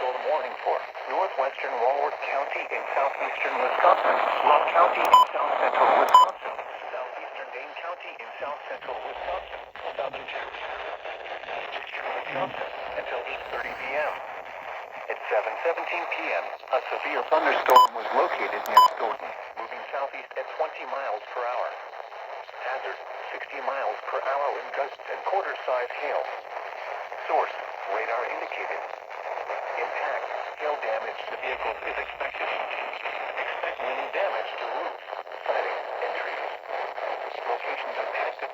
thunderstorm warning for northwestern Walworth County in southeastern Wisconsin, Love County in south central Wisconsin, southeastern Dane County in south central Wisconsin, southern eastern Wisconsin until 8:30 p.m. At 7:17 p.m., a severe thunderstorm was located near Stoughton, moving southeast at 20 miles per hour. Hazard, 60 miles per hour in gusts and quarter-size hail. Source, radar indicated. Impact, hail damage to vehicles is expected. Expect wind damage to roofs, siding, and trees. Locations of active